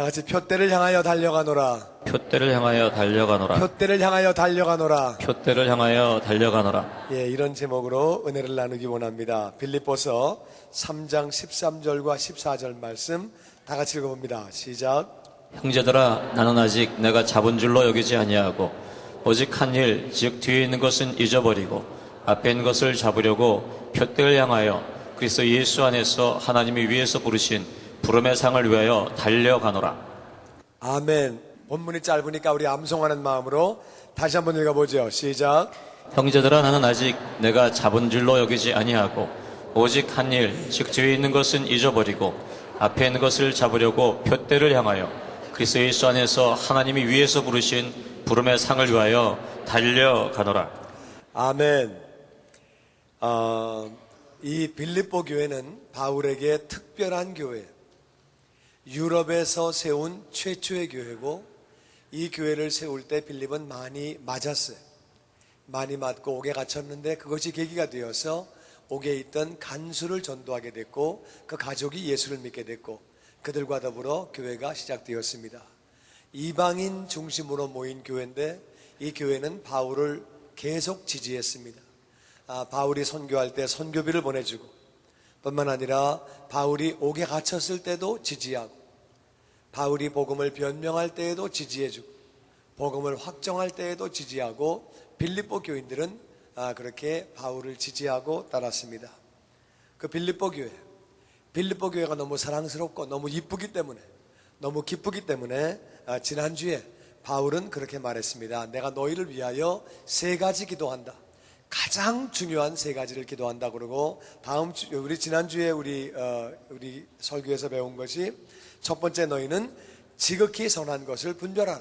같이 표대를 향하여 달려가노라. 표대를 향하여 달려가노라. 표대를 향하여 달려가노라. 표대를 향하여 달려가노라. 예, 이런 제목으로 은혜를 나누기 원합니다. 빌립보서 3장 13절과 14절 말씀 다 같이 읽어봅니다. 시작. 형제들아, 나는 아직 내가 잡은 줄로 여기지 아니하고 오직 한 일, 즉 뒤에 있는 것은 잊어버리고 앞에 있는 것을 잡으려고 표대를 향하여 그리스도 예수 안에서 하나님이 위에서 부르신 부름의 상을 위하여 달려가노라. 아멘. 본문이 짧으니까 우리 암송하는 마음으로 다시 한번 읽어보죠. 시작. 형제들아, 나는 아직 내가 잡은 줄로 여기지 아니하고 오직 한 일, 즉 뒤에 있는 것은 잊어버리고 앞에 있는 것을 잡으려고 표대를 향하여 그리스도 예수 안에서 하나님이 위에서 부르신 부름의 상을 위하여 달려가노라. 아멘. 이 빌립보 교회는 바울에게 특별한 교회, 유럽에서 세운 최초의 교회고, 이 교회를 세울 때 빌립은 많이 맞았어요. 많이 맞고 옥에 갇혔는데 그것이 계기가 되어서 옥에 있던 간수를 전도하게 됐고, 그 가족이 예수를 믿게 됐고, 그들과 더불어 교회가 시작되었습니다. 이방인 중심으로 모인 교회인데 이 교회는 바울을 계속 지지했습니다. 바울이 선교할 때 선교비를 보내주고, 뿐만 아니라 바울이 옥에 갇혔을 때도 지지하고, 바울이 복음을 변명할 때에도 지지해주고, 복음을 확정할 때에도 지지하고, 빌립보 교인들은 그렇게 바울을 지지하고 따랐습니다. 그 빌립보 교회가 너무 사랑스럽고 너무 이쁘기 때문에, 너무 기쁘기 때문에 지난주에 바울은 그렇게 말했습니다. 내가 너희를 위하여 3가지 기도한다. 가장 중요한 3가지를 기도한다. 그러고 우리 지난주에 우리 설교에서 배운 것이, 첫 번째, 너희는 지극히 선한 것을 분별하라.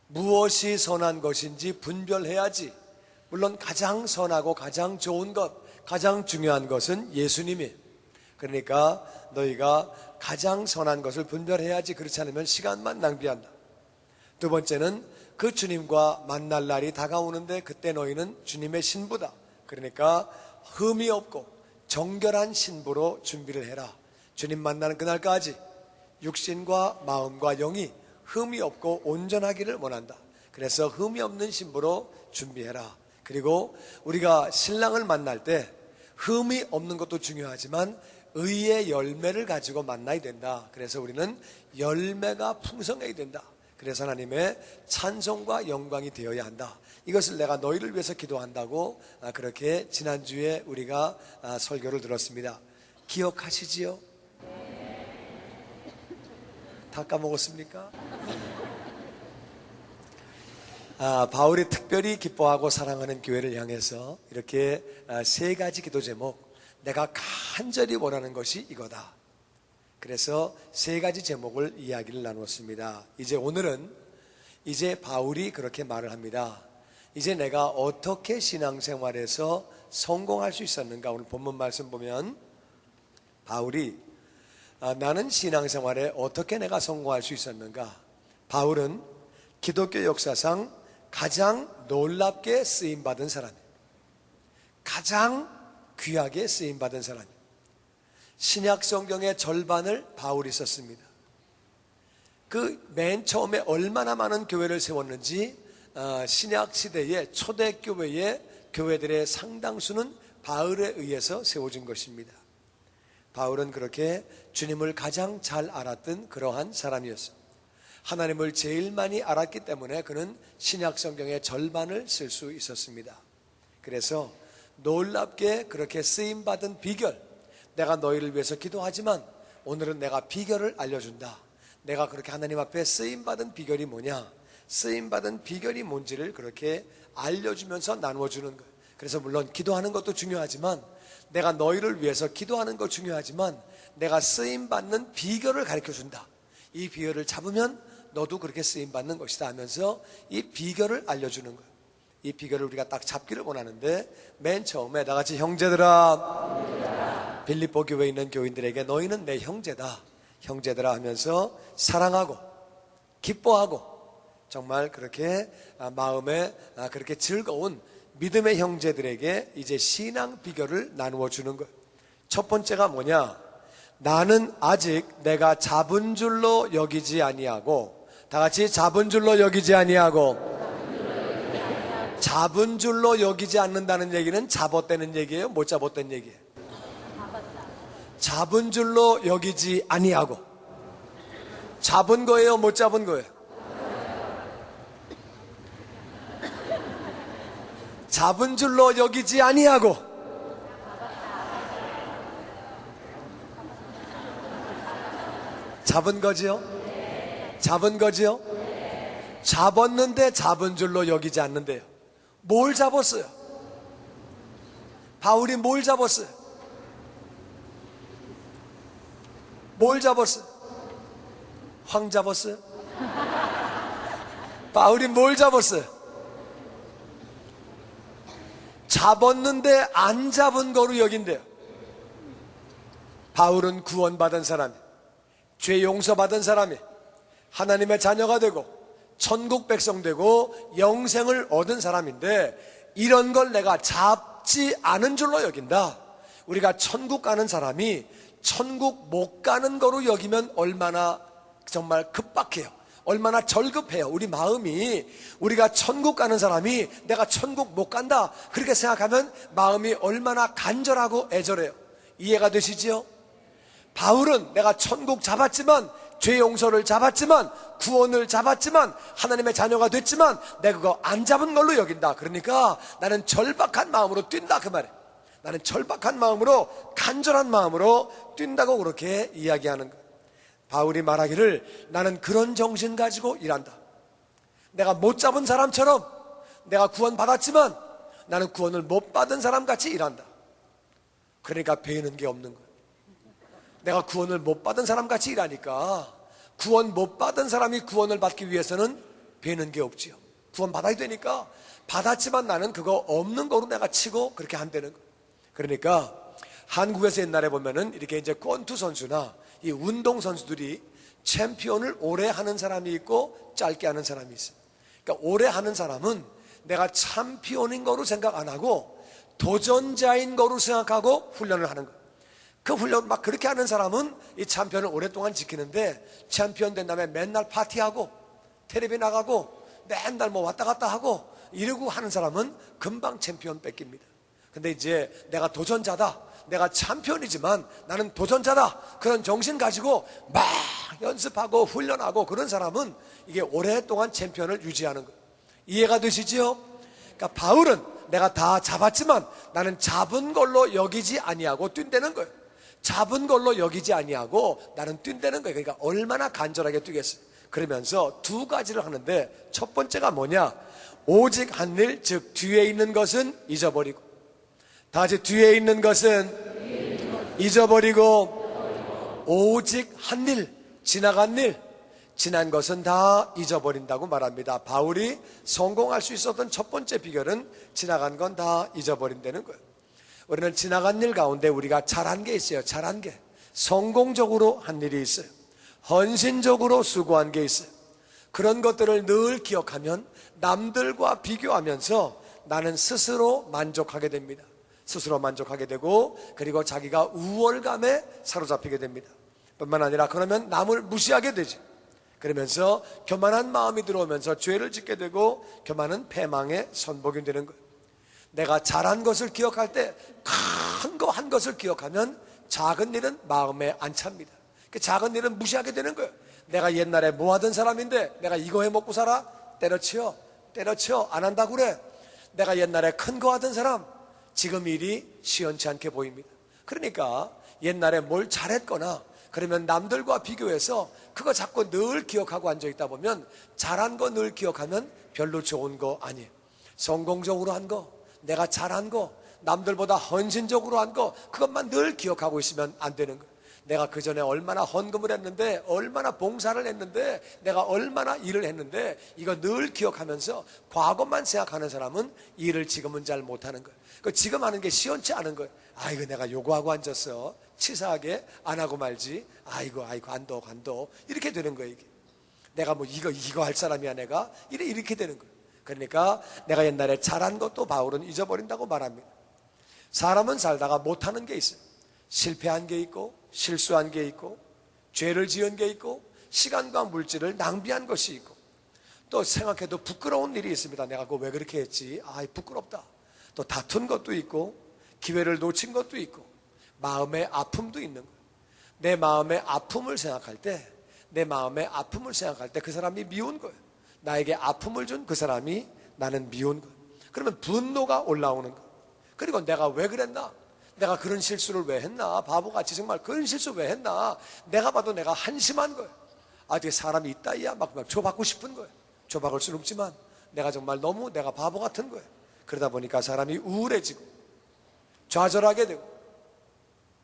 무엇이 선한 것인지 분별해야지. 물론 가장 선하고 가장 좋은 것, 가장 중요한 것은 예수님이에요. 그러니까 너희가 가장 선한 것을 분별해야지. 그렇지 않으면 시간만 낭비한다. 두 번째는 그 주님과 만날 날이 다가오는데 그때 너희는 주님의 신부다. 그러니까 흠이 없고 정결한 신부로 준비를 해라. 주님 만나는 그날까지 육신과 마음과 영이 흠이 없고 온전하기를 원한다. 그래서 흠이 없는 신부로 준비해라. 그리고 우리가 신랑을 만날 때 흠이 없는 것도 중요하지만 의의 열매를 가지고 만나야 된다. 그래서 우리는 열매가 풍성해야 된다. 그래서 하나님의 찬송과 영광이 되어야 한다. 이것을 내가 너희를 위해서 기도한다고 그렇게 지난주에 우리가 설교를 들었습니다. 기억하시지요? 다 까먹었습니까? 바울이 특별히 기뻐하고 사랑하는 교회를 향해서 이렇게 3가지 기도 제목, 내가 간절히 원하는 것이 이거다. 그래서 3가지 제목을 이야기를 나눴습니다. 오늘은 바울이 그렇게 말을 합니다. 이제 내가 어떻게 신앙생활에서 성공할 수 있었는가. 오늘 본문 말씀 보면 바울이 나는 신앙생활에 어떻게 내가 성공할 수 있었는가. 바울은 기독교 역사상 가장 놀랍게 쓰임받은 사람이에요. 가장 귀하게 쓰임받은 사람이에요. 신약 성경의 절반을 바울이 썼습니다. 그 맨 처음에 얼마나 많은 교회를 세웠는지 신약 시대의 초대교회의 교회들의 상당수는 바울에 의해서 세워진 것입니다. 바울은 그렇게 주님을 가장 잘 알았던 그러한 사람이었습니다. 하나님을 제일 많이 알았기 때문에 그는 신약 성경의 절반을 쓸 수 있었습니다. 그래서 놀랍게 그렇게 쓰임받은 비결, 내가 너희를 위해서 기도하지만 오늘은 내가 비결을 알려준다. 내가 그렇게 하나님 앞에 쓰임받은 비결이 뭐냐, 쓰임받은 비결이 뭔지를 그렇게 알려주면서 나누어주는 거예요. 그래서 물론 기도하는 것도 중요하지만, 내가 너희를 위해서 기도하는 것 중요하지만, 내가 쓰임받는 비결을 가르쳐준다. 이 비결을 잡으면 너도 그렇게 쓰임받는 것이다 하면서 이 비결을 알려주는 거예요. 이 비결을 우리가 딱 잡기를 원하는데, 맨 처음에 다 같이 형제들아, 빌립보 교회에 있는 교인들에게 너희는 내 형제다, 형제들아 하면서 사랑하고 기뻐하고 정말 그렇게 마음에 그렇게 즐거운 믿음의 형제들에게 이제 신앙 비결을 나누어 주는 거예요. 첫 번째가 뭐냐? 나는 아직 내가 잡은 줄로 여기지 아니하고, 다 같이 잡은 줄로 여기지 아니하고. 잡은 줄로 여기지 않는다는 얘기는 잡았다는 얘기예요? 못 잡았다는 얘기예요? 잡은 줄로 여기지 아니하고. 잡은 거예요? 못 잡은 거예요? 잡은 줄로 여기지 아니하고. 잡은 거지요? 잡은 거지요? 잡았는데 잡은 줄로 여기지 않는데요. 뭘 잡았어요? 바울이 뭘 잡았어요? 뭘 잡았어요? 황 잡았어요? 바울이 뭘 잡았어요? 잡았는데 안 잡은 거로 여긴대요. 바울은 구원받은 사람이, 죄 용서받은 사람이, 하나님의 자녀가 되고 천국 백성 되고 영생을 얻은 사람인데, 이런 걸 내가 잡지 않은 줄로 여긴다. 우리가 천국 가는 사람이 천국 못 가는 거로 여기면 얼마나 정말 급박해요. 얼마나 절급해요. 우리 마음이, 우리가 천국 가는 사람이 내가 천국 못 간다 그렇게 생각하면 마음이 얼마나 간절하고 애절해요. 이해가 되시지요? 바울은 내가 천국 잡았지만, 죄 용서를 잡았지만, 구원을 잡았지만, 하나님의 자녀가 됐지만 내가 그거 안 잡은 걸로 여긴다. 그러니까 나는 절박한 마음으로 뛴다 그 말이에요. 나는 절박한 마음으로, 간절한 마음으로 뛴다고 그렇게 이야기하는 거예요. 바울이 말하기를 나는 그런 정신 가지고 일한다. 내가 못 잡은 사람처럼, 내가 구원 받았지만 나는 구원을 못 받은 사람 같이 일한다. 그러니까 배우는 게 없는 거예요. 내가 구원을 못 받은 사람 같이 일하니까, 구원 못 받은 사람이 구원을 받기 위해서는 배우는 게 없지요. 구원 받아야 되니까, 받았지만 나는 그거 없는 거로 내가 치고 그렇게 한다는 거예요. 그러니까 한국에서 옛날에 보면은 이렇게 이제 권투 선수나 이 운동 선수들이 챔피언을 오래 하는 사람이 있고 짧게 하는 사람이 있어요. 그러니까 오래 하는 사람은 내가 챔피언인 거로 생각 안 하고 도전자인 거로 생각하고 훈련을 하는 거예요. 그 훈련 막 그렇게 하는 사람은 이 챔피언을 오랫동안 지키는데, 챔피언 된 다음에 맨날 파티하고 텔레비 나가고 맨날 뭐 왔다 갔다 하고 이러고 하는 사람은 금방 챔피언 뺏깁니다. 근데 이제 내가 도전자다, 내가 챔피언이지만 나는 도전자다, 그런 정신 가지고 막 연습하고 훈련하고 그런 사람은 이게 오랫동안 챔피언을 유지하는 거예요. 이해가 되시지요? 그러니까 바울은 내가 다 잡았지만 나는 잡은 걸로 여기지 아니하고 뛴다는 거예요. 잡은 걸로 여기지 아니하고 나는 뛴다는 거예요. 그러니까 얼마나 간절하게 뛰겠어요. 그러면서 두 가지를 하는데, 첫 번째가 뭐냐? 오직 한 일, 즉 뒤에 있는 것은 잊어버리고. 다 같이 뒤에 있는 것은 잊어버리고, 오직 한 일, 지나간 일, 지난 것은 다 잊어버린다고 말합니다. 바울이 성공할 수 있었던 첫 번째 비결은 지나간 건 다 잊어버린다는 거예요. 우리는 지나간 일 가운데 우리가 잘한 게 있어요. 잘한 게, 성공적으로 한 일이 있어요. 헌신적으로 수고한 게 있어요. 그런 것들을 늘 기억하면 남들과 비교하면서 나는 스스로 만족하게 됩니다. 스스로 만족하게 되고, 그리고 자기가 우월감에 사로잡히게 됩니다. 뿐만 아니라 그러면 남을 무시하게 되지. 그러면서 교만한 마음이 들어오면서 죄를 짓게 되고, 교만은 패망의 선복이 되는 거예요. 내가 잘한 것을 기억할 때 큰 거 한 것을 기억하면 작은 일은 마음에 안 찹니다. 그 작은 일은 무시하게 되는 거예요. 내가 옛날에 뭐 하던 사람인데 내가 이거 해 먹고 살아? 때려치워, 때려치워. 안 한다고 그래. 내가 옛날에 큰 거 하던 사람, 지금 일이 시원치 않게 보입니다. 그러니까 옛날에 뭘 잘했거나 그러면 남들과 비교해서 그거 자꾸 늘 기억하고 앉아있다 보면 잘한 거 늘 기억하면 별로 좋은 거 아니에요. 성공적으로 한 거, 내가 잘한 거, 남들보다 헌신적으로 한 거, 그것만 늘 기억하고 있으면 안 되는 거예요. 내가 그 전에 얼마나 헌금을 했는데, 얼마나 봉사를 했는데, 내가 얼마나 일을 했는데, 이거 늘 기억하면서 과거만 생각하는 사람은 일을 지금은 잘 못하는 거예요. 그 지금 하는 게 시원치 않은 거예요. 아이고 내가 요거하고 앉았어, 치사하게 안 하고 말지, 아이고 안도 이렇게 되는 거예요. 이게 내가 뭐 이거 할 사람이야 내가, 이렇게 되는 거예요. 그러니까 내가 옛날에 잘한 것도 바울은 잊어버린다고 말합니다. 사람은 살다가 못하는 게 있어요. 실패한 게 있고 실수한 게 있고, 죄를 지은 게 있고, 시간과 물질을 낭비한 것이 있고, 또 생각해도 부끄러운 일이 있습니다. 내가 그거 왜 그렇게 했지? 부끄럽다. 또 다툰 것도 있고, 기회를 놓친 것도 있고, 마음의 아픔도 있는 거예요. 내 마음의 아픔을 생각할 때 그 사람이 미운 거예요. 나에게 아픔을 준 그 사람이 나는 미운 거예요. 그러면 분노가 올라오는 거예요. 그리고 내가 왜 그랬나? 내가 그런 실수를 왜 했나? 바보같이 정말 그런 실수 왜 했나? 내가 봐도 내가 한심한 거예요. 어떻게 사람이 있다이야? 막 줘받고 싶은 거예요. 줘박을 수는 없지만 내가 정말 너무 내가 바보 같은 거예요. 그러다 보니까 사람이 우울해지고 좌절하게 되고,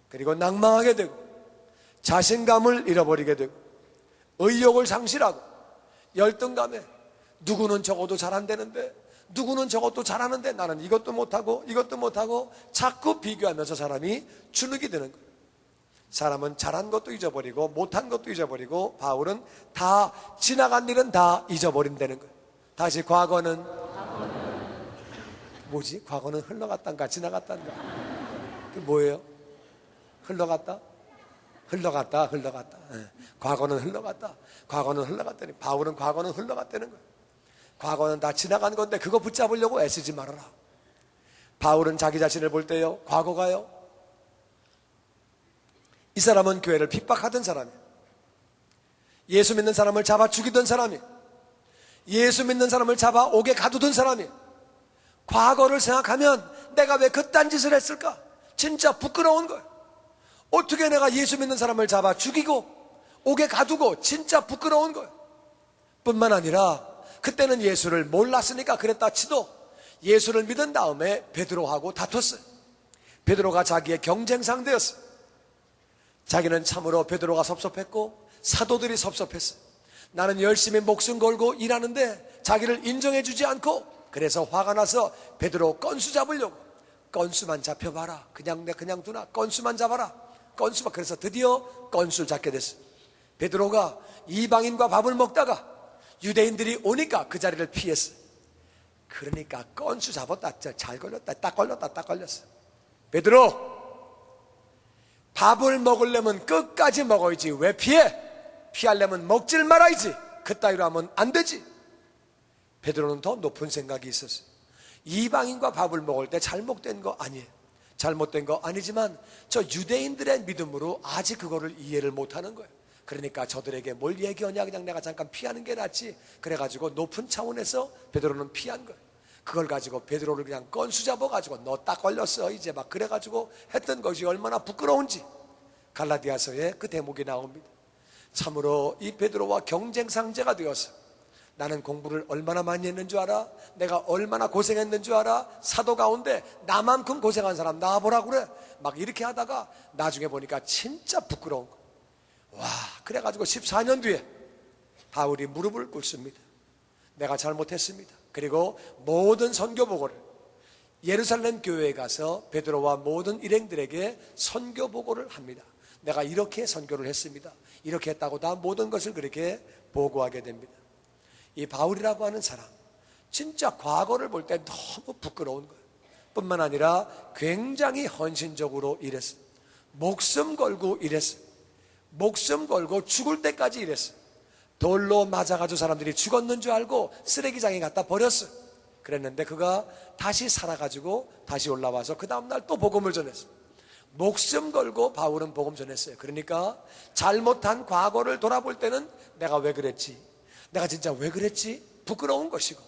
그리고 낭망하게 되고, 자신감을 잃어버리게 되고, 의욕을 상실하고, 열등감에 누구는 적어도 잘 안 되는데, 누구는 저것도 잘하는데 나는 이것도 못하고 자꾸 비교하면서 사람이 주눅이 드는 거예요. 사람은 잘한 것도 잊어버리고 못한 것도 잊어버리고, 바울은 다 지나간 일은 다 잊어버린다는 거예요. 다시 과거는 뭐지? 과거는 흘러갔단가 지나갔단가? 그게 뭐예요? 흘러갔다? 과거는 흘러갔다니. 바울은 과거는 흘러갔다는 거예요. 과거는 다 지나간 건데 그거 붙잡으려고 애쓰지 말아라. 바울은 자기 자신을 볼 때요, 과거가요, 이 사람은 교회를 핍박하던 사람이에요. 예수 믿는 사람을 잡아 죽이던 사람이에요. 예수 믿는 사람을 잡아 옥에 가두던 사람이에요. 과거를 생각하면 내가 왜 그딴 짓을 했을까? 진짜 부끄러운 거예요. 어떻게 내가 예수 믿는 사람을 잡아 죽이고 옥에 가두고, 진짜 부끄러운 거예요. 뿐만 아니라 그때는 예수를 몰랐으니까 그랬다 치도, 예수를 믿은 다음에 베드로하고 다퉜어요. 베드로가 자기의 경쟁상 되었어요. 자기는 참으로 베드로가 섭섭했고 사도들이 섭섭했어요. 나는 열심히 목숨 걸고 일하는데 자기를 인정해 주지 않고, 그래서 화가 나서 베드로 건수 잡으려고, 건수만 잡혀봐라, 그냥 두나, 건수만 잡아라, 그래서 드디어 건수를 잡게 됐어요. 베드로가 이방인과 밥을 먹다가 유대인들이 오니까 그 자리를 피했어요. 그러니까 건수 잡았다, 잘 걸렸다, 딱 걸렸어. 베드로, 밥을 먹으려면 끝까지 먹어야지 왜 피해? 피하려면 먹질 말아야지. 그따위로 하면 안 되지. 베드로는 더 높은 생각이 있었어요. 이방인과 밥을 먹을 때 잘못된 거 아니에요. 잘못된 거 아니지만 저 유대인들의 믿음으로 아직 그거를 이해를 못하는 거예요. 그러니까 저들에게 뭘 얘기하냐, 그냥 내가 잠깐 피하는 게 낫지. 그래가지고 높은 차원에서 베드로는 피한 거예요. 그걸 가지고 베드로를 그냥 건수 잡아가지고 너 딱 걸렸어 이제 막 그래가지고 했던 것이 얼마나 부끄러운지 갈라디아서에 그 대목이 나옵니다. 참으로 이 베드로와 경쟁상제가 되었어. 나는 공부를 얼마나 많이 했는 줄 알아? 내가 얼마나 고생했는 줄 알아? 사도 가운데 나만큼 고생한 사람 나와보라 그래. 막 이렇게 하다가 나중에 보니까 진짜 부끄러운 거. 와, 그래가지고 14년 뒤에 바울이 무릎을 꿇습니다. 내가 잘못했습니다. 그리고 모든 선교 보고를 예루살렘 교회에 가서 베드로와 모든 일행들에게 선교 보고를 합니다. 내가 이렇게 선교를 했습니다. 이렇게 했다고 다 모든 것을 그렇게 보고하게 됩니다. 이 바울이라고 하는 사람, 진짜 과거를 볼 때 너무 부끄러운 거예요. 뿐만 아니라 굉장히 헌신적으로 일했어요. 목숨 걸고 일했어요. 목숨 걸고 죽을 때까지 일했어요. 돌로 맞아가지고 사람들이 죽었는 줄 알고 쓰레기장에 갖다 버렸어요. 그랬는데 그가 다시 살아가지고 다시 올라와서 그 다음날 또 복음을 전했어요. 목숨 걸고 바울은 복음 전했어요. 그러니까 잘못한 과거를 돌아볼 때는 내가 왜 그랬지? 내가 진짜 왜 그랬지? 부끄러운 것이고,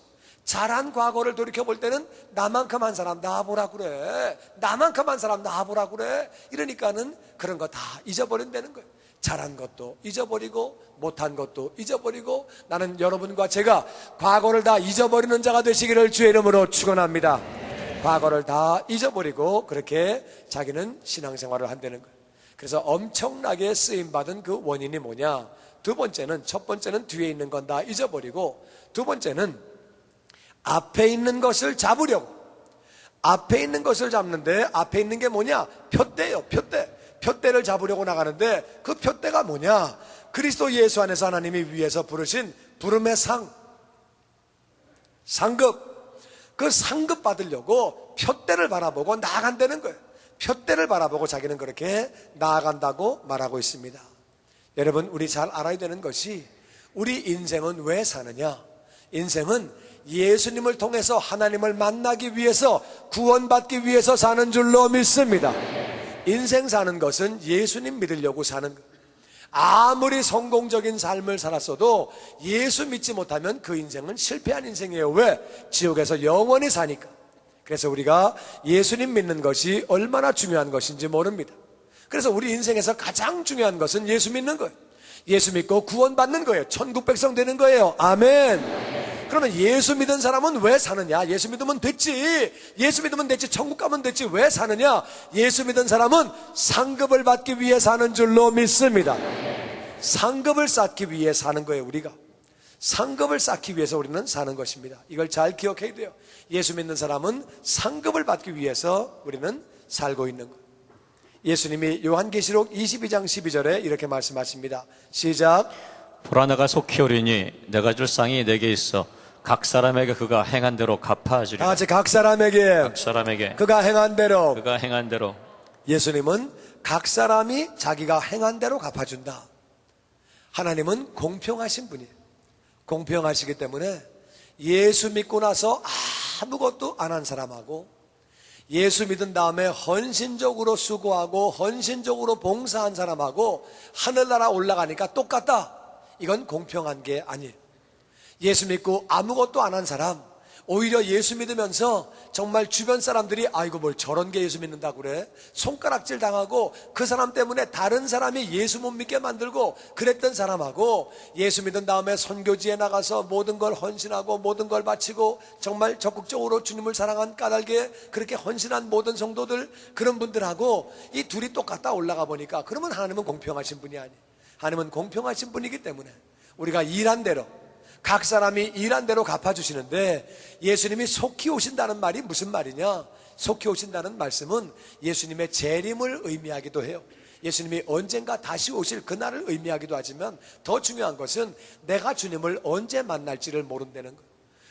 잘한 과거를 돌이켜볼 때는 나만큼 한 사람 나와보라 그래. 나만큼 한 사람 나와보라 그래. 이러니까는 그런 거 다 잊어버린다는 거예요. 잘한 것도 잊어버리고 못한 것도 잊어버리고, 나는 여러분과 제가 과거를 다 잊어버리는 자가 되시기를 주의 이름으로 축원합니다. 과거를 다 잊어버리고 그렇게 자기는 신앙생활을 한다는 거예요. 그래서 엄청나게 쓰임받은 그 원인이 뭐냐? 첫 번째는 뒤에 있는 건 다 잊어버리고, 두 번째는 앞에 있는 것을 잡으려고. 앞에 있는 것을 잡는데 앞에 있는 게 뭐냐? 표대예요. 표대를 잡으려고 나가는데 그 표대가 뭐냐? 그리스도 예수 안에서 하나님이 위에서 부르신 부름의 상급. 그 상급 받으려고 표대를 바라보고 나아간다는 거예요. 표대를 바라보고 자기는 그렇게 나아간다고 말하고 있습니다. 여러분, 우리 잘 알아야 되는 것이 우리 인생은 왜 사느냐? 인생은 예수님을 통해서 하나님을 만나기 위해서, 구원받기 위해서 사는 줄로 믿습니다. 인생 사는 것은 예수님 믿으려고 사는 것. 아무리 성공적인 삶을 살았어도 예수 믿지 못하면 그 인생은 실패한 인생이에요. 왜? 지옥에서 영원히 사니까. 그래서 우리가 예수님 믿는 것이 얼마나 중요한 것인지 모릅니다. 그래서 우리 인생에서 가장 중요한 것은 예수 믿는 거예요. 예수 믿고 구원받는 거예요. 천국 백성 되는 거예요. 아멘. 그러면 예수 믿은 사람은 왜 사느냐? 예수 믿으면 됐지. 예수 믿으면 됐지. 천국 가면 됐지. 왜 사느냐? 예수 믿은 사람은 상급을 받기 위해 사는 줄로 믿습니다. 상급을 쌓기 위해 사는 거예요. 우리가 상급을 쌓기 위해서 우리는 사는 것입니다. 이걸 잘 기억해야 돼요. 예수 믿는 사람은 상급을 받기 위해서 우리는 살고 있는 거예요. 예수님이 요한계시록 22장 12절에 이렇게 말씀하십니다. 시작. 보라, 내가 속히 오리니 내가 줄 상이 내게 있어 각 사람에게 그가 행한 대로 갚아주리라. 다 같이 각 사람에게 그가 행한 대로. 그가 행한 대로. 예수님은 각 사람이 자기가 행한 대로 갚아준다. 하나님은 공평하신 분이에요. 공평하시기 때문에 예수 믿고 나서 아무것도 안 한 사람하고 예수 믿은 다음에 헌신적으로 수고하고 헌신적으로 봉사한 사람하고 하늘나라 올라가니까 똑같다. 이건 공평한 게 아니에요. 예수 믿고 아무것도 안 한 사람, 오히려 예수 믿으면서 정말 주변 사람들이 아이고 뭘 저런 게 예수 믿는다고 그래, 손가락질 당하고 그 사람 때문에 다른 사람이 예수 못 믿게 만들고 그랬던 사람하고 예수 믿은 다음에 선교지에 나가서 모든 걸 헌신하고 모든 걸 바치고 정말 적극적으로 주님을 사랑한 까닭에 그렇게 헌신한 모든 성도들, 그런 분들하고 이 둘이 똑같다 올라가 보니까, 그러면 하나님은 공평하신 분이 아니에요. 하나님은 공평하신 분이기 때문에 우리가 일한 대로, 각 사람이 일한 대로 갚아주시는데, 예수님이 속히 오신다는 말이 무슨 말이냐? 속히 오신다는 말씀은 예수님의 재림을 의미하기도 해요. 예수님이 언젠가 다시 오실 그날을 의미하기도 하지만 더 중요한 것은 내가 주님을 언제 만날지를 모른다는 거예요.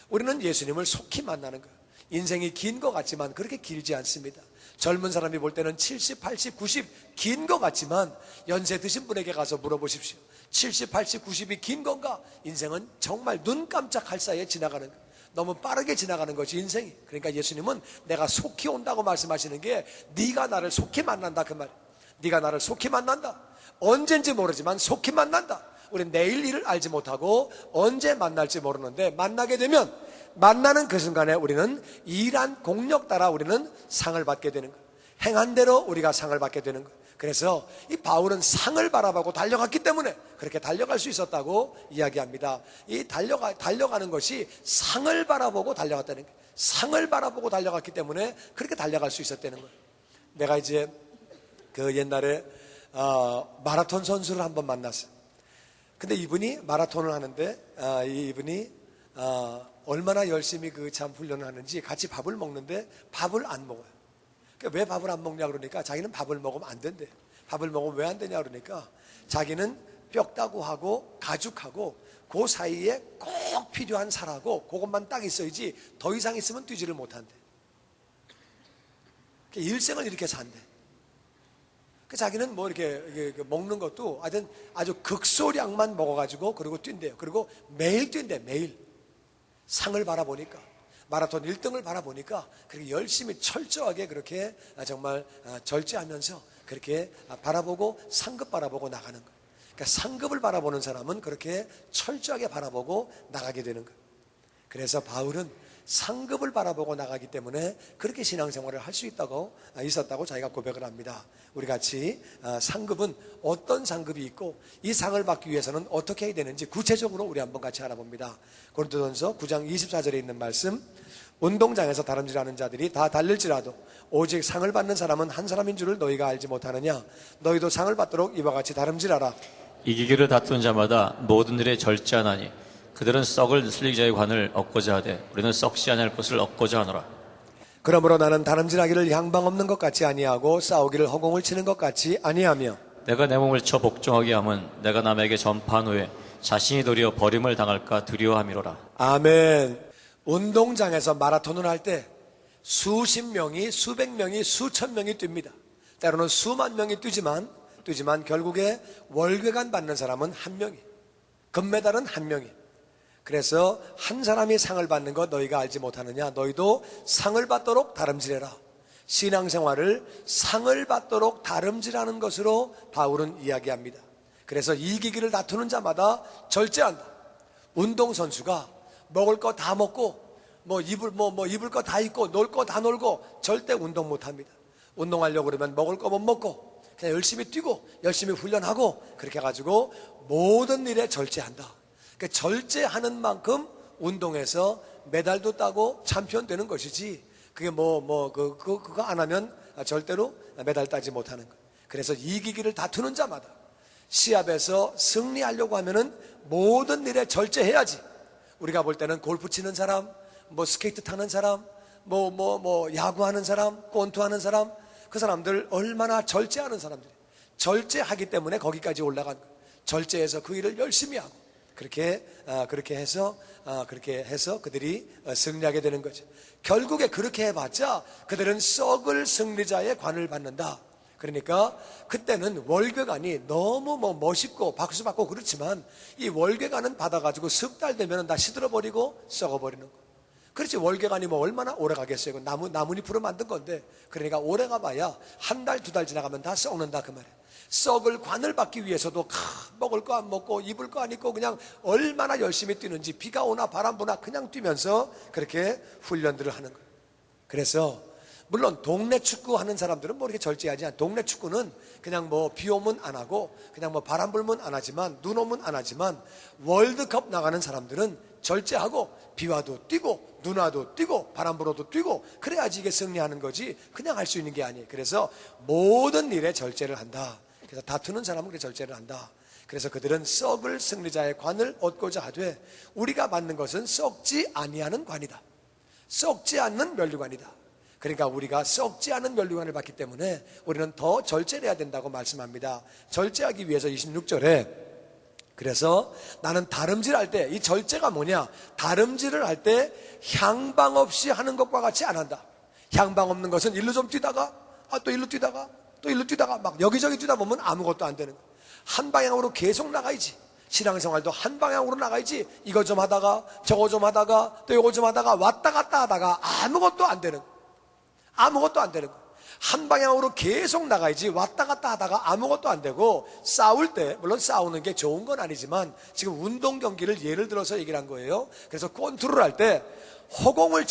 우리는 예수님을 속히 만나는 거예요. 인생이 긴 것 같지만 그렇게 길지 않습니다. 젊은 사람이 볼 때는 70, 80, 90 긴 것 같지만 연세 드신 분에게 가서 물어보십시오. 70, 80, 90이 긴 건가? 인생은 정말 눈 깜짝할 사이에 지나가는 거예요. 너무 빠르게 지나가는 것이 인생이. 그러니까 예수님은 내가 속히 온다고 말씀하시는 게 네가 나를 속히 만난다 그 말이에요. 네가 나를 속히 만난다. 언젠지 모르지만 속히 만난다. 우리는 내일 일을 알지 못하고 언제 만날지 모르는데 만나게 되면 만나는 그 순간에 우리는 일한 공력 따라 우리는 상을 받게 되는 거예요. 행한 대로 우리가 상을 받게 되는 거예요. 그래서 이 바울은 상을 바라보고 달려갔기 때문에 그렇게 달려갈 수 있었다고 이야기합니다. 이 달려가는 것이 상을 바라보고 달려갔다는 거예요. 상을 바라보고 달려갔기 때문에 그렇게 달려갈 수 있었다는 거예요. 내가 이제 그 옛날에 마라톤 선수를 한번 만났어요. 근데 이분이 마라톤을 하는데 이분이 얼마나 열심히 그 참 훈련을 하는지 같이 밥을 먹는데 밥을 안 먹어요. 그러니까 왜 밥을 안 먹냐 그러니까 자기는 밥을 먹으면 안 된대. 밥을 먹으면 왜 안 되냐 그러니까 자기는 뼈다구하고 가죽하고 그 사이에 꼭 필요한 살하고 그것만 딱 있어야지 더 이상 있으면 뛰지를 못한대. 그러니까 일생을 이렇게 산대. 그 자기는 뭐 이렇게 먹는 것도 하여튼 아주 극소량만 먹어가지고 그리고 뛴대요. 그리고 매일 뛴대. 매일 상을 바라보니까, 마라톤 1등을 바라보니까 그렇게 열심히 철저하게 그렇게 정말 절제하면서 그렇게 바라보고 상급 바라보고 나가는 거예요. 그러니까 상급을 바라보는 사람은 그렇게 철저하게 바라보고 나가게 되는 거예요. 그래서 바울은 상급을 바라보고 나가기 때문에 그렇게 신앙생활을 할 수 있었다고 자기가 고백을 합니다. 우리 같이 상급은 어떤 상급이 있고 이 상을 받기 위해서는 어떻게 해야 되는지 구체적으로 우리 한번 같이 알아봅니다. 고린도전서 9장 24절에 있는 말씀, 운동장에서 다름질하는 자들이 다 달릴지라도 오직 상을 받는 사람은 한 사람인 줄을 너희가 알지 못하느냐? 너희도 상을 받도록 이와 같이 다름질하라. 이기기를 다투는 자마다 모든 일에 절제하나니 그들은 썩을 슬리기 자의 관을 얻고자 하되 우리는 썩지 아니할 것을 얻고자 하노라. 그러므로 나는 다름질하기를 향방 없는 것 같이 아니하고 싸우기를 허공을 치는 것 같이 아니하며 내가 내 몸을 쳐 복종하게 함은 내가 남에게 전파한 후에 자신이 도리어 버림을 당할까 두려워함이로라. 아멘. 운동장에서 마라톤을 할 때 수십 명이, 수백 명이, 수천 명이 뜁니다. 때로는 수만 명이 뛰지만 결국에 월계관 받는 사람은 한 명이, 금메달은 한 명이. 그래서 한 사람이 상을 받는 것 너희가 알지 못하느냐? 너희도 상을 받도록 다름질해라. 신앙생활을 상을 받도록 다름질하는 것으로 바울은 이야기합니다. 그래서 이기기를 다투는 자마다 절제한다. 운동선수가 먹을 거 다 먹고 입을 거 다 입고 놀 거 다 놀고 절대 운동 못합니다. 운동하려고 그러면 먹을 거 못 먹고 그냥 열심히 뛰고 열심히 훈련하고 그렇게 해가지고 모든 일에 절제한다. 그러니까 절제하는 만큼 운동에서 메달도 따고 챔피언 되는 것이지, 그게 그거 안 하면 절대로 메달 따지 못하는 거예요. 그래서 이기기를 다투는 자마다 시합에서 승리하려고 하면은 모든 일에 절제해야지. 우리가 볼 때는 골프 치는 사람, 스케이트 타는 사람, 야구하는 사람, 권투하는 사람, 그 사람들 얼마나 절제하는 사람들이, 절제하기 때문에 거기까지 올라간 거예요. 절제해서 그 일을 열심히 하고 그렇게 해서 그들이 승리하게 되는 거죠. 결국에 그렇게 해봤자 그들은 썩을 승리자의 관을 받는다. 그러니까 그때는 월궤관이 너무 멋있고 박수 받고 그렇지만 이 월궤관은 받아가지고 석 달 되면 다 시들어버리고 썩어버리는 거예요. 그렇지, 월궤관이 얼마나 오래 가겠어요. 나뭇잎으로 만든 건데, 그러니까 오래 가봐야 한 달, 두 달 지나가면 다 썩는다 그 말이에요. 썩을 관을 받기 위해서도 먹을 거 안 먹고 입을 거 안 입고 그냥 얼마나 열심히 뛰는지, 비가 오나 바람 부나 그냥 뛰면서 그렇게 훈련들을 하는 거예요. 그래서 물론 동네 축구 하는 사람들은 이렇게 절제하지 않아요. 동네 축구는 그냥 비 오면 안 하고 그냥 바람 불면 안 하지만, 눈 오면 안 하지만, 월드컵 나가는 사람들은 절제하고 비 와도 뛰고 눈 와도 뛰고 바람 불어도 뛰고 그래야지 이게 승리하는 거지 그냥 할 수 있는 게 아니에요. 그래서 모든 일에 절제를 한다. 그래서 다투는 사람은 그렇게 절제를 한다. 그래서 그들은 썩을 승리자의 관을 얻고자 하되 우리가 받는 것은 썩지 아니하는 관이다. 썩지 않는 면류관이다. 그러니까 우리가 썩지 않은 면류관을 받기 때문에 우리는 더 절제를 해야 된다고 말씀합니다. 절제하기 위해서 26절에 그래서 나는 다름질할 때, 이 절제가 뭐냐? 다름질을 할 때 향방 없이 하는 것과 같이 안 한다. 향방 없는 것은 일로 좀 뛰다가 또 일로 뛰다가 또 일로 뛰다가 막 여기저기 뛰다 보면 아무것도 안 되는 거야. 한 방향으로 계속 나가야지. 신앙생활도 한 방향으로 나가야지. 이거 좀 하다가 저거 좀 하다가 또 이거 좀 하다가 왔다 갔다 하다가 아무것도 안 되는 거야. 아무것도 안 되는 거야. 한 방향으로 계속 나가야지. 왔다 갔다 하다가 아무것도 안 되고, 싸울 때, 물론 싸우는 게 좋은 건 아니지만 지금 운동 경기를 예를 들어서 얘기를 한 거예요. 그래서 권투를 할 때 허공을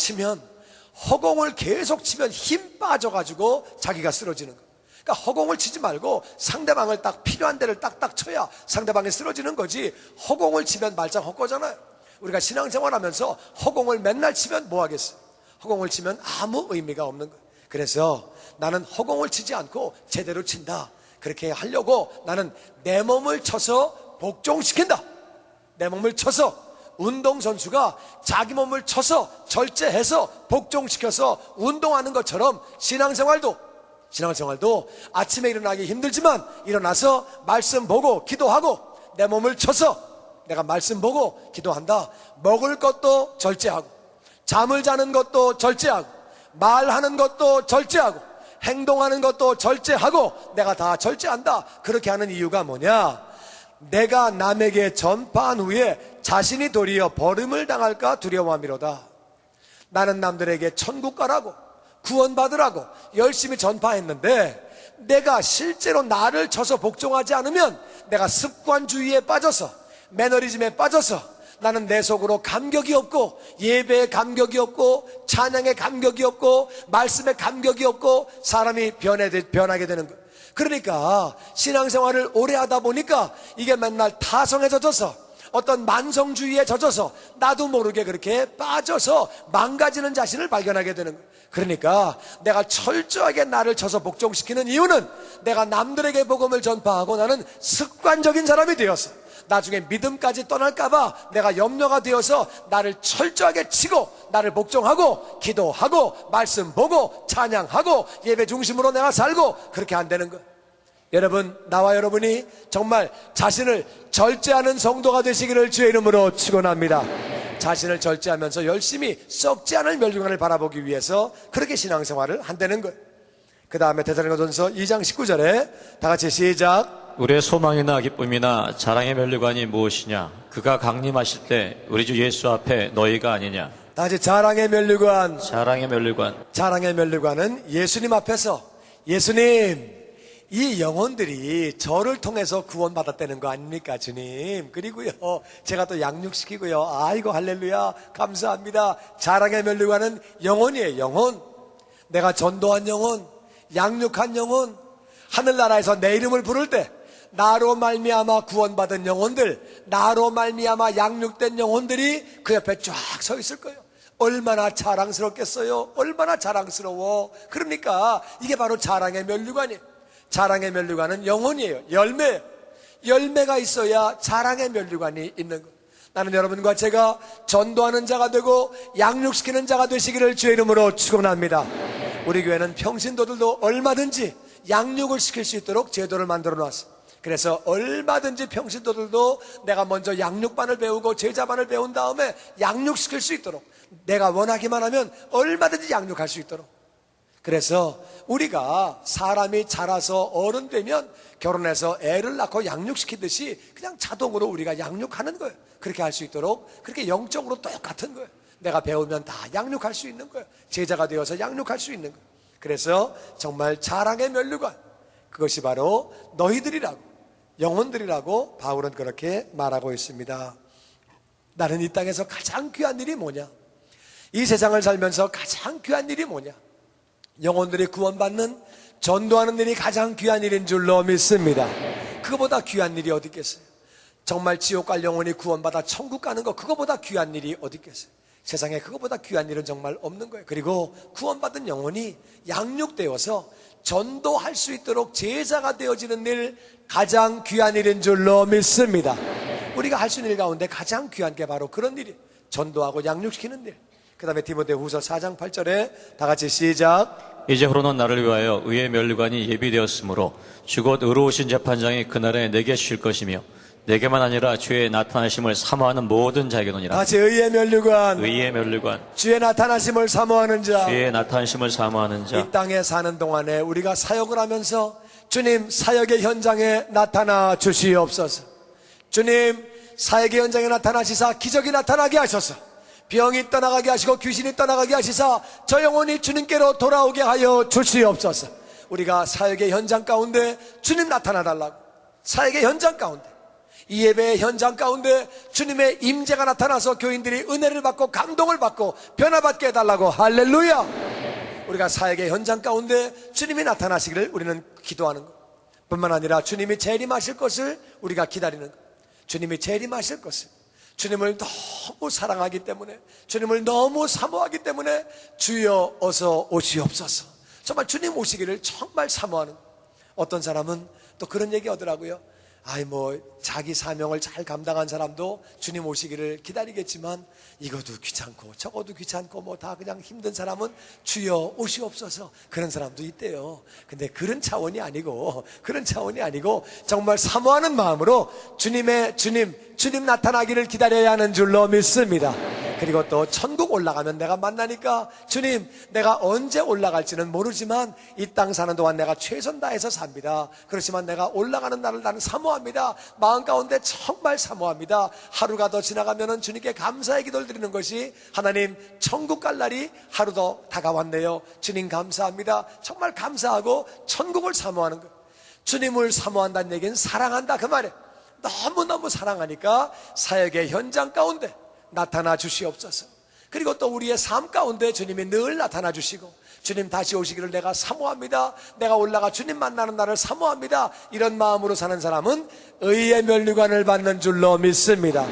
계속 치면 힘 빠져가지고 자기가 쓰러지는 거예요. 그러니까 허공을 치지 말고 상대방을 딱 필요한 데를 딱딱 쳐야 상대방이 쓰러지는 거지, 허공을 치면 말짱 헛거잖아요. 우리가 신앙생활 하면서 허공을 맨날 치면 뭐 하겠어요? 허공을 치면 아무 의미가 없는 거예요. 그래서 나는 허공을 치지 않고 제대로 친다. 그렇게 하려고 나는 내 몸을 쳐서 복종시킨다. 내 몸을 쳐서, 운동선수가 자기 몸을 쳐서 절제해서 복종시켜서 운동하는 것처럼 신앙생활도 아침에 일어나기 힘들지만 일어나서 말씀 보고 기도하고 내 몸을 쳐서 내가 말씀 보고 기도한다. 먹을 것도 절제하고 잠을 자는 것도 절제하고 말하는 것도 절제하고 행동하는 것도 절제하고 내가 다 절제한다. 그렇게 하는 이유가 뭐냐? 내가 남에게 전파한 후에 자신이 도리어 버림을 당할까 두려워함이로다. 나는 남들에게 천국 가라고 구원받으라고 열심히 전파했는데 내가 실제로 나를 쳐서 복종하지 않으면 내가 습관주의에 빠져서 매너리즘에 빠져서 나는 내 속으로 감격이 없고 예배에 감격이 없고 찬양에 감격이 없고 말씀에 감격이 없고 사람이 변하게 되는 거예요. 그러니까 신앙생활을 오래 하다 보니까 이게 맨날 타성에 젖어서 어떤 만성주의에 젖어서 나도 모르게 그렇게 빠져서 망가지는 자신을 발견하게 되는 거예요. 그러니까 내가 철저하게 나를 쳐서 복종시키는 이유는 내가 남들에게 복음을 전파하고 나는 습관적인 사람이 되었어. 나중에 믿음까지 떠날까봐 내가 염려가 되어서 나를 철저하게 치고 나를 복종하고 기도하고 말씀 보고 찬양하고 예배 중심으로 내가 살고 그렇게 안 되는 거예요. 여러분, 나와 여러분이 정말 자신을 절제하는 성도가 되시기를 주의 이름으로 축원합니다. 자신을 절제하면서 열심히 썩지 않을 멸류관을 바라보기 위해서 그렇게 신앙생활을 한다는 거예요. 그 다음에 데살로니가전서 2장 19절에 다 같이 시작. 우리의 소망이나 기쁨이나 자랑의 면류관이 무엇이냐? 그가 강림하실 때 우리 주 예수 앞에 너희가 아니냐? 다 같이 자랑의 면류관. 자랑의 면류관. 자랑의 면류관은 예수님 앞에서 예수님 이 영혼들이 저를 통해서 구원받았다는 거 아닙니까 주님? 그리고요 제가 또 양육시키고요 아이고 할렐루야 감사합니다. 자랑의 면류관은 영혼이에요. 영혼. 내가 전도한 영혼, 양육한 영혼, 하늘나라에서 내 이름을 부를 때 나로 말미암아 구원받은 영혼들, 나로 말미암아 양육된 영혼들이 그 옆에 쫙 서 있을 거예요. 얼마나 자랑스럽겠어요. 얼마나 자랑스러워. 그러니까 이게 바로 자랑의 면류관이에요. 자랑의 면류관은 영혼이에요. 열매예요. 열매가 있어야 자랑의 면류관이 있는 거예요. 나는 여러분과 제가 전도하는 자가 되고 양육시키는 자가 되시기를 주의 이름으로 축원합니다. 우리 교회는 평신도들도 얼마든지 양육을 시킬 수 있도록 제도를 만들어 놨어요. 그래서 얼마든지 평신도들도 내가 먼저 양육반을 배우고 제자반을 배운 다음에 양육시킬 수 있도록, 내가 원하기만 하면 얼마든지 양육할 수 있도록. 그래서 우리가 사람이 자라서 어른 되면 결혼해서 애를 낳고 양육시키듯이 그냥 자동으로 우리가 양육하는 거예요. 그렇게 할 수 있도록, 그렇게 영적으로 똑같은 거예요. 내가 배우면 다 양육할 수 있는 거예요. 제자가 되어서 양육할 수 있는 거예요. 그래서 정말 자랑의 면류관, 그것이 바로 너희들이라고, 영혼들이라고 바울은 그렇게 말하고 있습니다. 나는 이 땅에서 가장 귀한 일이 뭐냐? 이 세상을 살면서 가장 귀한 일이 뭐냐? 영혼들이 구원받는, 전도하는 일이 가장 귀한 일인 줄로 믿습니다. 그거보다 귀한 일이 어디 있겠어요? 정말 지옥 갈 영혼이 구원받아 천국 가는 거, 그거보다 귀한 일이 어디 있겠어요? 세상에 그거보다 귀한 일은 정말 없는 거예요. 그리고 구원받은 영혼이 양육되어서 전도할 수 있도록 제자가 되어지는 일, 가장 귀한 일인 줄로 믿습니다. 우리가 할 수 있는 일 가운데 가장 귀한 게 바로 그런 일이에요. 전도하고 양육시키는 일. 그 다음에 디모데후서 4장 8절에 다 같이 시작. 이제후로는 나를 위하여 의의 면류관이 예비되었으므로 주 곧 의로우신 재판장이 그날에 내게 주실 것이며 내게만 아니라 주의 나타나심을 사모하는 모든 자에게노니라. 같이 의의 면류관. 의의 면류관. 주의 나타나심을 사모하는 자. 주의 나타나심을 사모하는 자. 이 땅에 사는 동안에 우리가 사역을 하면서 주님 사역의 현장에 나타나 주시옵소서. 주님 사역의 현장에 나타나시사 기적이 나타나게 하소서. 병이 떠나가게 하시고 귀신이 떠나가게 하시사 저 영혼이 주님께로 돌아오게 하여 주시옵소서. 우리가 사역의 현장 가운데 주님 나타나달라고, 사역의 현장 가운데, 이 예배의 현장 가운데 주님의 임재가 나타나서 교인들이 은혜를 받고 감동을 받고 변화받게 해달라고. 할렐루야. 우리가 사역의 현장 가운데 주님이 나타나시기를 우리는 기도하는 것 뿐만 아니라 주님이 재림하실 것을 우리가 기다리는 것, 주님이 재림하실 것을, 주님을 너무 사랑하기 때문에, 주님을 너무 사모하기 때문에 주여 어서 오시옵소서. 정말 주님 오시기를 정말 사모하는. 어떤 사람은 또 그런 얘기 하더라고요. 자기 사명을 잘 감당한 사람도 주님 오시기를 기다리겠지만 이것도 귀찮고 저것도 귀찮고 뭐 다 그냥 힘든 사람은 주여 오시옵소서, 그런 사람도 있대요. 근데 그런 차원이 아니고 정말 사모하는 마음으로 주님 나타나기를 기다려야 하는 줄로 믿습니다. 그리고 또 천국 올라가면 내가 만나니까 주님 내가 언제 올라갈지는 모르지만 이 땅 사는 동안 내가 최선 다해서 삽니다. 그렇지만 내가 올라가는 날을 나는 사모합니다. 마음 가운데 정말 사모합니다. 하루가 더 지나가면은 주님께 감사의 기도를 드리는 것이, 하나님 천국 갈 날이 하루 더 다가왔네요. 주님 감사합니다. 정말 감사하고 천국을 사모하는 것. 주님을 사모한다는 얘기는 사랑한다 그 말이에요. 너무너무 사랑하니까 사역의 현장 가운데 나타나 주시옵소서. 그리고 또 우리의 삶 가운데 주님이 늘 나타나 주시고, 주님 다시 오시기를 내가 사모합니다. 내가 올라가 주님 만나는 날을 사모합니다. 이런 마음으로 사는 사람은 의의 면류관을 받는 줄로 믿습니다.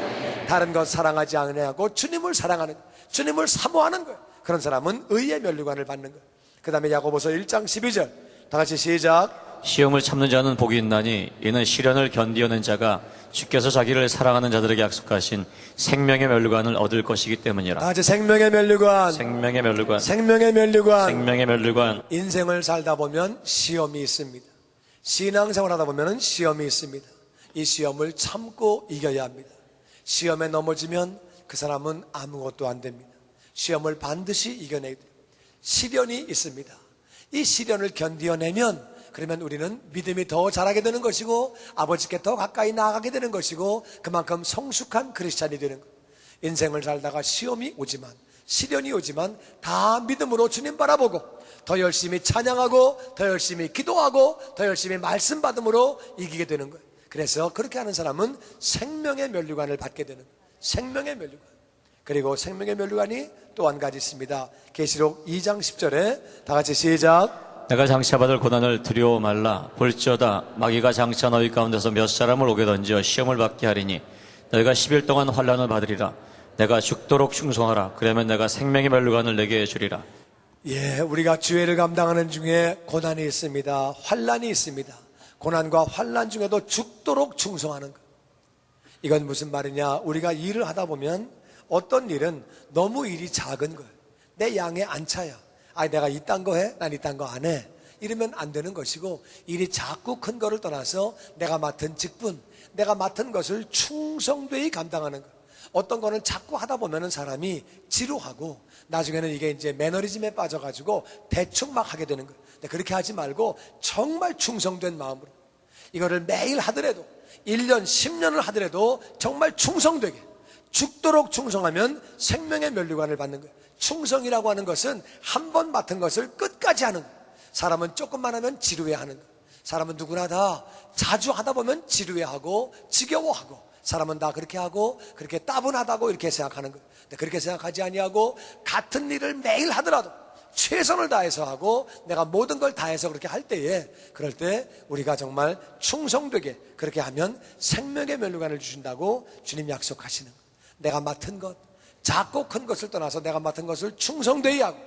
다른 것 사랑하지 않으려고 주님을 사랑하는, 주님을 사모하는 거예요. 그런 사람은 의의 면류관을 받는 거예요. 그 다음에 야고보서 1장 12절 다 같이 시작. 시험을 참는 자는 복이 있나니 이는 시련을 견디어낸 자가 주께서 자기를 사랑하는 자들에게 약속하신 생명의 면류관을 얻을 것이기 때문이라. 다 같이 생명의 면류관. 생명의 면류관. 생명의 면류관. 생명의 면류관. 인생을 살다 보면 시험이 있습니다. 신앙생활 하다 보면 시험이 있습니다. 이 시험을 참고 이겨야 합니다. 시험에 넘어지면 그 사람은 아무것도 안 됩니다. 시험을 반드시 이겨내야 돼요. 시련이 있습니다. 이 시련을 견디어내면 그러면 우리는 믿음이 더 자라게 되는 것이고 아버지께 더 가까이 나아가게 되는 것이고 그만큼 성숙한 크리스찬이 되는 것. 인생을 살다가 시험이 오지만 시련이 오지만 다 믿음으로 주님 바라보고 더 열심히 찬양하고 더 열심히 기도하고 더 열심히 말씀 받음으로 이기게 되는 거예요. 그래서 그렇게 하는 사람은 생명의 면류관을 받게 되는 거예요. 생명의 면류관. 그리고 생명의 면류관이 또 한 가지 있습니다. 계시록 2장 10절에 다 같이 시작. 내가 장차받을 고난을 두려워 말라. 볼지어다 마귀가 장차 너희 가운데서 몇 사람을 오게 던져 시험을 받게 하리니 너희가 10일 동안 환난을 받으리라. 내가 죽도록 충성하라. 그러면 내가 생명의 면류관을 내게 주리라. 예, 우리가 주애를 감당하는 중에 고난이 있습니다. 환난이 있습니다. 고난과 환난 중에도 죽도록 충성하는 것. 이건 무슨 말이냐? 우리가 일을 하다 보면 어떤 일은 너무 일이 작은 거예요. 내 양에 안 차요. 내가 이딴 거 해? 난 이딴 거 안 해. 이러면 안 되는 것이고 일이 작고 큰 거를 떠나서 내가 맡은 직분, 내가 맡은 것을 충성되이 감당하는 것. 어떤 거는 자꾸 하다 보면은 사람이 지루하고 나중에는 이게 이제 매너리즘에 빠져가지고 대충 막 하게 되는 거예요. 근데 그렇게 하지 말고 정말 충성된 마음으로 이거를 매일 하더라도 1년, 10년을 하더라도 정말 충성되게 죽도록 충성하면 생명의 면류관을 받는 거예요. 충성이라고 하는 것은 한 번 맡은 것을 끝까지 하는 거예요. 사람은 조금만 하면 지루해하는 거예요. 사람은 누구나 다 자주 하다 보면 지루해하고 지겨워하고 사람은 다 그렇게 하고 그렇게 따분하다고 이렇게 생각하는 거예요. 근데 그렇게 생각하지 아니하고 같은 일을 매일 하더라도 최선을 다해서 하고 내가 모든 걸 다해서 그렇게 할 때에 그럴 때 우리가 정말 충성되게 그렇게 하면 생명의 면류관을 주신다고 주님 약속하시는 거예요. 내가 맡은 것 작고 큰 것을 떠나서 내가 맡은 것을 충성되이 하고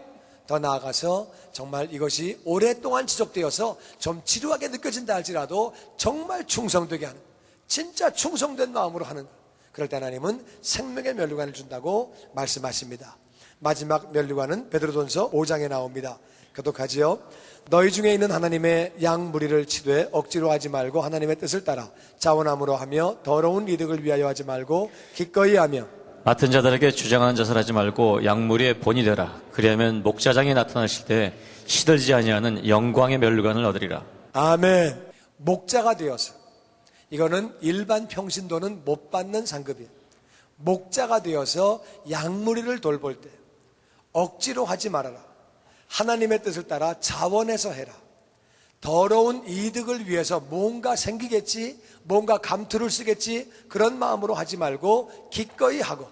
더 나아가서 정말 이것이 오랫동안 지속되어서 좀 지루하게 느껴진다 할지라도 정말 충성되게 하는 거예요. 진짜 충성된 마음으로 하는 거예요. 그럴 때 하나님은 생명의 면류관을 준다고 말씀하십니다. 마지막 면류관은 베드로전서 5장에 나옵니다. 교독하지요. 너희 중에 있는 하나님의 양 무리를 치되 억지로 하지 말고 하나님의 뜻을 따라 자원함으로 하며 더러운 이득을 위하여 하지 말고 기꺼이 하며 맡은 자들에게 주장하는 짓을 하지 말고 양무리의 본이 되라. 그리하면 목자장이 나타나실 때 시들지 아니하는 영광의 면류관을 얻으리라. 아멘. 목자가 되어서 이거는 일반 평신도는 못 받는 상급이에요. 목자가 되어서 양무리를 돌볼 때 억지로 하지 말아라. 하나님의 뜻을 따라 자원해서 해라. 더러운 이득을 위해서 뭔가 생기겠지, 뭔가 감투를 쓰겠지, 그런 마음으로 하지 말고 기꺼이 하고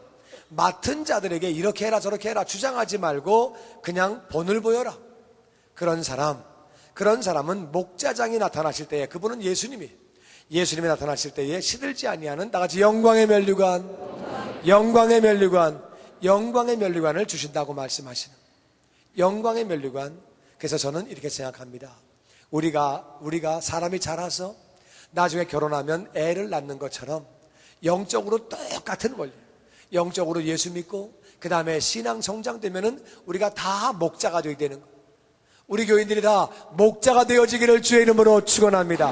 맡은 자들에게 이렇게 해라 저렇게 해라 주장하지 말고 그냥 본을 보여라. 그런 사람은 목자장이 나타나실 때에 그분은 예수님이 나타나실 때에 시들지 아니하는 다같이 영광의 면류관, 영광의 면류관을 주신다고 말씀하시는 영광의 면류관. 그래서 저는 이렇게 생각합니다. 우리가 사람이 자라서 나중에 결혼하면 애를 낳는 것처럼 영적으로 똑같은 원리, 영적으로 예수 믿고 그 다음에 신앙 성장되면은 우리가 다 목자가 되게 되는 거예요. 우리 교인들이 다 목자가 되어지기를 주의 이름으로 축원합니다.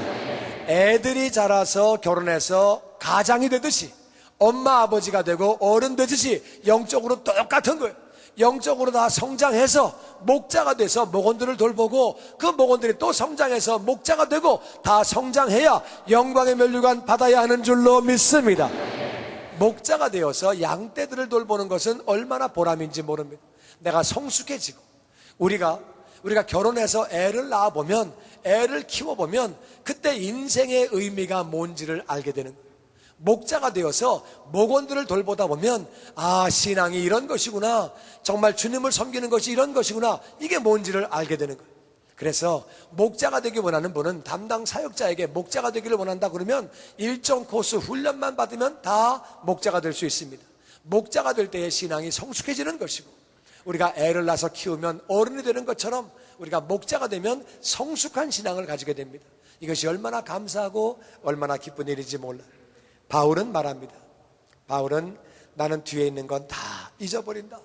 애들이 자라서 결혼해서 가장이 되듯이 엄마 아버지가 되고 어른 되듯이 영적으로 똑같은 거예요. 영적으로 다 성장해서 목자가 돼서 목원들을 돌보고 그 목원들이 또 성장해서 목자가 되고 다 성장해야 영광의 면류관 받아야 하는 줄로 믿습니다. 목자가 되어서 양떼들을 돌보는 것은 얼마나 보람인지 모릅니다. 내가 성숙해지고 우리가 결혼해서 애를 낳아보면 애를 키워보면 그때 인생의 의미가 뭔지를 알게 되는 거예요. 목자가 되어서 목원들을 돌보다 보면 신앙이 이런 것이구나, 정말 주님을 섬기는 것이 이런 것이구나, 이게 뭔지를 알게 되는 거예요. 그래서 목자가 되기 원하는 분은 담당 사역자에게 목자가 되기를 원한다 그러면 일정 코스 훈련만 받으면 다 목자가 될 수 있습니다. 목자가 될 때의 신앙이 성숙해지는 것이고 우리가 애를 낳아서 키우면 어른이 되는 것처럼 우리가 목자가 되면 성숙한 신앙을 가지게 됩니다. 이것이 얼마나 감사하고 얼마나 기쁜 일인지 몰라요. 바울은 말합니다. 바울은 나는 뒤에 있는 건 다 잊어버린다.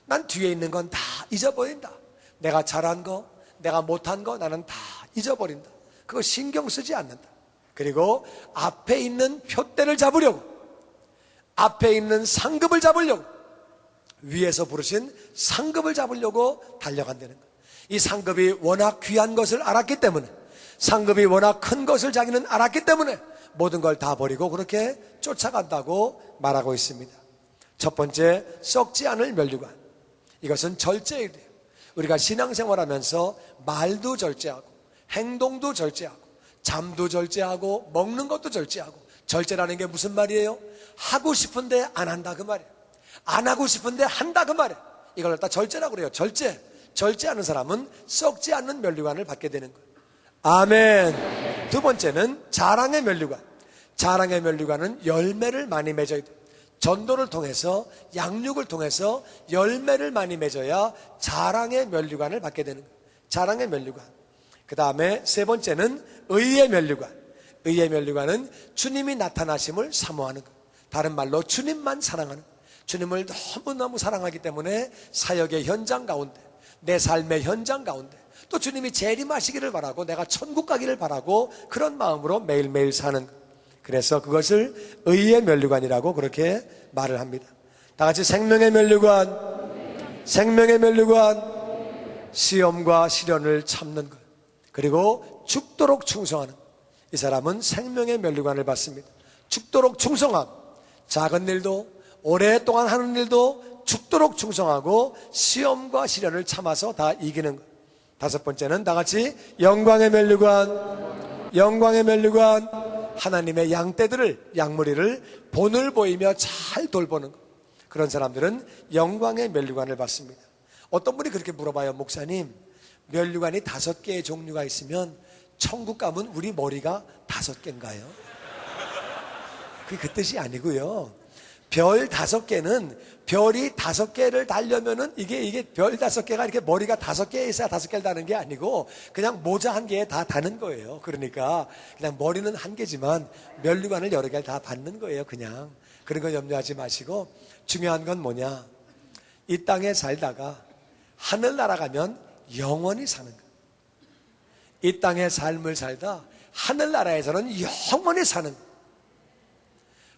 난 뒤에 있는 건 다 잊어버린다. 내가 잘한 거, 내가 못한 거 나는 다 잊어버린다. 그거 신경 쓰지 않는다. 그리고 앞에 있는 표대를 잡으려고, 앞에 있는 상급을 잡으려고, 위에서 부르신 상급을 잡으려고 달려간다는 거예요. 이 상급이 워낙 귀한 것을 알았기 때문에, 상급이 워낙 큰 것을 자기는 알았기 때문에 모든 걸 다 버리고 그렇게 쫓아간다고 말하고 있습니다. 첫 번째, 썩지 않을 면류관. 이것은 절제예요. 우리가 신앙생활하면서 말도 절제하고 행동도 절제하고 잠도 절제하고 먹는 것도 절제하고. 절제라는 게 무슨 말이에요? 하고 싶은데 안 한다 그 말이에요. 안 하고 싶은데 한다 그 말이에요. 이걸 갖다 절제라고 그래요. 절제. 절제하는 사람은 썩지 않는 면류관을 받게 되는 거예요. 아멘. 두 번째는 자랑의 면류관. 자랑의 면류관은 열매를 많이 맺어야 돼요. 전도를 통해서, 양육을 통해서 열매를 많이 맺어야 자랑의 면류관을 받게 되는 거예요. 자랑의 면류관. 그 다음에 세 번째는 의의 면류관. 의의 면류관은 주님이 나타나심을 사모하는 것. 다른 말로 주님만 사랑하는 것. 주님을 너무너무 사랑하기 때문에 사역의 현장 가운데, 내 삶의 현장 가운데 또 주님이 재림하시기를 바라고 내가 천국 가기를 바라고 그런 마음으로 매일매일 사는 것. 그래서 그것을 의의 면류관이라고 그렇게 말을 합니다. 다 같이 생명의 면류관, 생명의 면류관, 시험과 시련을 참는 것, 그리고 죽도록 충성하는 것. 이 사람은 생명의 면류관을 받습니다. 죽도록 충성함. 작은 일도 오랫동안 하는 일도 죽도록 충성하고 시험과 시련을 참아서 다 이기는 것. 다섯 번째는 다 같이 영광의 면류관, 영광의 면류관. 하나님의 양떼들을, 양무리를 본을 보이며 잘 돌보는 것. 그런 사람들은 영광의 면류관을 받습니다. 어떤 분이 그렇게 물어봐요. 목사님, 면류관이 5개의 종류가 있으면 천국 가면 우리 머리가 5개인가요? 그게 그 뜻이 아니고요. 별 5개는 별이 5개를 달려면은 이게 별 5개가 이렇게 머리가 5개 있어야 5개를 다는 게 아니고 그냥 모자 1개에 다 다는 거예요. 그러니까 그냥 머리는 1개지만 면류관을 여러 개를 다 받는 거예요. 그냥 그런 거 염려하지 마시고 중요한 건 뭐냐? 이 땅에 살다가 하늘 날아가면 영원히 사는 거예요. 이 땅의 삶을 살다 하늘나라에서는 영원히 사는 거예요.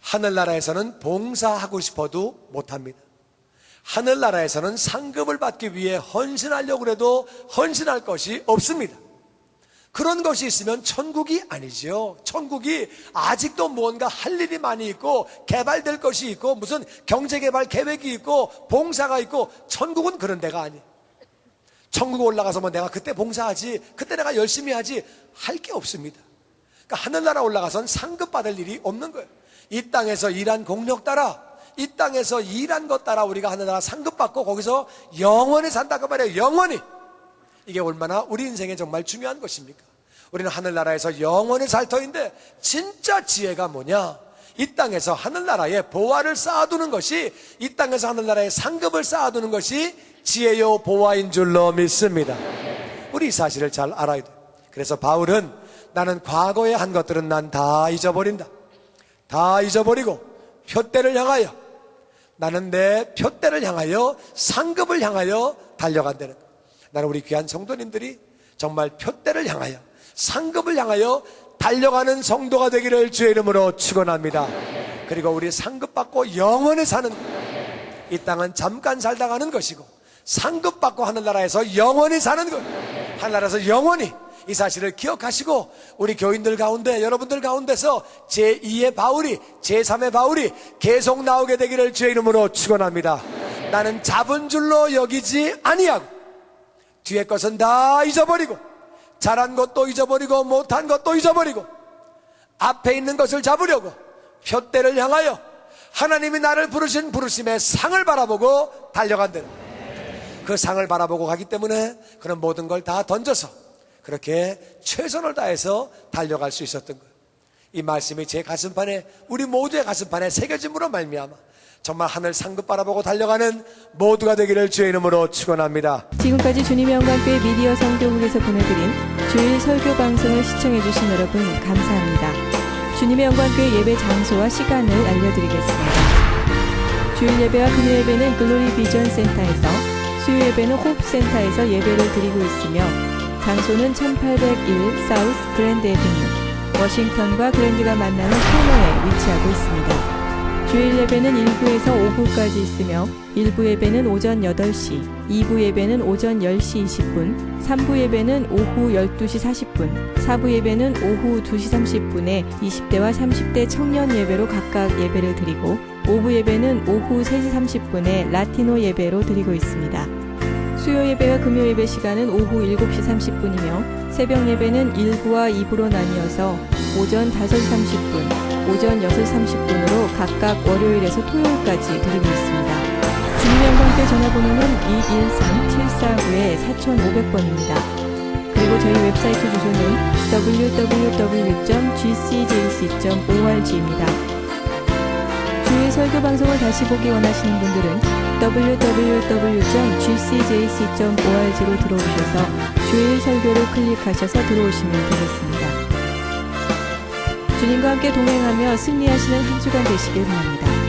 하늘나라에서는 봉사하고 싶어도 못합니다. 하늘나라에서는 상급을 받기 위해 헌신하려고 해도 헌신할 것이 없습니다. 그런 것이 있으면 천국이 아니죠. 천국이 아직도 무언가 할 일이 많이 있고 개발될 것이 있고 무슨 경제개발 계획이 있고 봉사가 있고, 천국은 그런 데가 아니에요. 천국에 올라가서 뭐 내가 그때 봉사하지, 그때 내가 열심히 하지, 할 게 없습니다. 그러니까 하늘나라 올라가선 상급 받을 일이 없는 거예요. 이 땅에서 일한 공력 따라, 이 땅에서 일한 것 따라 우리가 하늘나라 상급 받고 거기서 영원히 산다고 말해요. 영원히. 이게 얼마나 우리 인생에 정말 중요한 것입니까? 우리는 하늘나라에서 영원히 살 터인데 진짜 지혜가 뭐냐? 이 땅에서 하늘나라에 보화를 쌓아두는 것이, 이 땅에서 하늘나라에 상급을 쌓아두는 것이 지혜요 보화인 줄로 믿습니다. 우리 이 사실을 잘 알아야 돼요. 그래서 바울은 나는 과거에 한 것들은 난 다 잊어버린다. 다 잊어버리고 표대를 향하여, 나는 내 표대를 향하여 상급을 향하여 달려간다는 거예요. 나는 우리 귀한 성도님들이 정말 표대를 향하여 상급을 향하여 달려가는 성도가 되기를 주의 이름으로 축원합니다. 그리고 우리 상급 받고 영원히 사는, 이 땅은 잠깐 살다 가는 것이고 상급 받고 하늘나라에서 영원히 사는 것, 하늘나라에서 영원히, 이 사실을 기억하시고 우리 교인들 가운데, 여러분들 가운데서 제2의 바울이, 제3의 바울이 계속 나오게 되기를 주의 이름으로 축원합니다. 나는 잡은 줄로 여기지 아니하고 뒤에 것은 다 잊어버리고, 잘한 것도 잊어버리고 못한 것도 잊어버리고 앞에 있는 것을 잡으려고 표대를 향하여 하나님이 나를 부르신 부르심의 상을 바라보고 달려간다는, 그 상을 바라보고 가기 때문에 그런 모든 걸 다 던져서 그렇게 최선을 다해서 달려갈 수 있었던 거예요. 이 말씀이 제 가슴판에, 우리 모두의 가슴판에 새겨짐으로 말미암아 정말 하늘 상급 바라보고 달려가는 모두가 되기를 주의 이름으로 축원합니다. 지금까지 주님의 영광교회 미디어 성교국에서 보내드린 주일 설교 방송을 시청해 주신 여러분 감사합니다. 주님의 영광교회 예배 장소와 시간을 알려드리겠습니다. 주일 예배와 금요 예배는 글로리 비전 센터에서, 수요 예배는 호프센터에서 예배를 드리고 있으며 장소는 1801 사우스 그랜드 애비뉴, 워싱턴과 그랜드가 만나는 코너에 위치하고 있습니다. 주일 예배는 1부에서 5부까지 있으며 1부 예배는 오전 8시, 2부 예배는 오전 10시 20분, 3부 예배는 오후 12시 40분, 4부 예배는 오후 2시 30분에 20대와 30대 청년 예배로 각각 예배를 드리고 5부 예배는 오후 3시 30분에 라티노 예배로 드리고 있습니다. 수요 예배와 금요 예배 시간은 오후 7시 30분이며 새벽 예배는 1부와 2부로 나뉘어서 오전 5시 30분, 오전 6시 30분으로 각각 월요일에서 토요일까지 드리고 있습니다. 주님의 영광교회 전화번호는 213-749-4500번입니다. 그리고 저희 웹사이트 주소는 www.gcjc.org입니다. 주일 설교 방송을 다시 보기 원하시는 분들은 www.gcjc.org로 들어오셔서 주일 설교를 클릭하셔서 들어오시면 되겠습니다. 주님과 함께 동행하며 승리하시는 한 주간 되시길 바랍니다.